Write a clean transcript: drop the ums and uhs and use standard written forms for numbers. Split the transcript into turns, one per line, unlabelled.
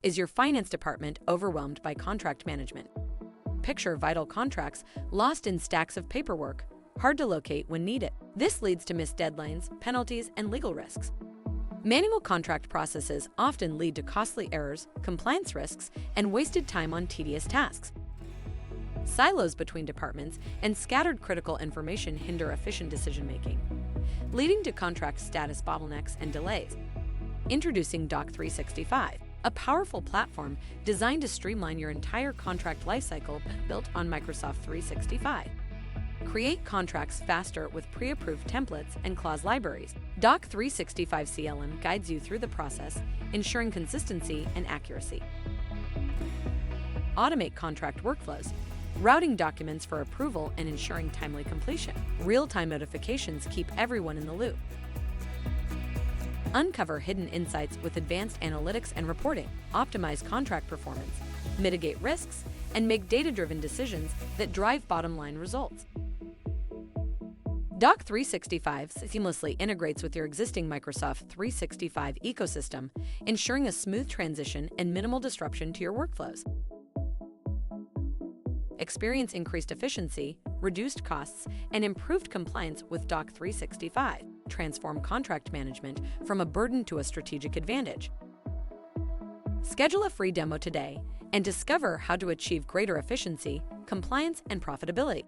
Is your finance department overwhelmed by contract management? Picture vital contracts lost in stacks of paperwork, hard to locate when needed. This leads to missed deadlines, penalties, and legal risks. Manual contract processes often lead to costly errors, compliance risks, and wasted time on tedious tasks. Silos between departments and scattered critical information hinder efficient decision-making, leading to contract status bottlenecks and delays. Introducing Doc 365, a powerful platform designed to streamline your entire contract lifecycle built on Microsoft 365. Create contracts faster with pre-approved templates and clause libraries. Doc 365 CLM guides you through the process, ensuring consistency and accuracy. Automate contract workflows, routing documents for approval and ensuring timely completion. Real-time notifications keep everyone in the loop. Uncover hidden insights with advanced analytics and reporting. Optimize contract performance, mitigate risks, and make data-driven decisions that drive bottom-line results. Doc 365 seamlessly integrates with your existing Microsoft 365 ecosystem, ensuring a smooth transition and minimal disruption to your workflows. Experience increased efficiency, reduced costs, and improved compliance with Doc 365. Transform contract management from a burden to a strategic advantage. Schedule a free demo today and discover how to achieve greater efficiency, compliance, and profitability.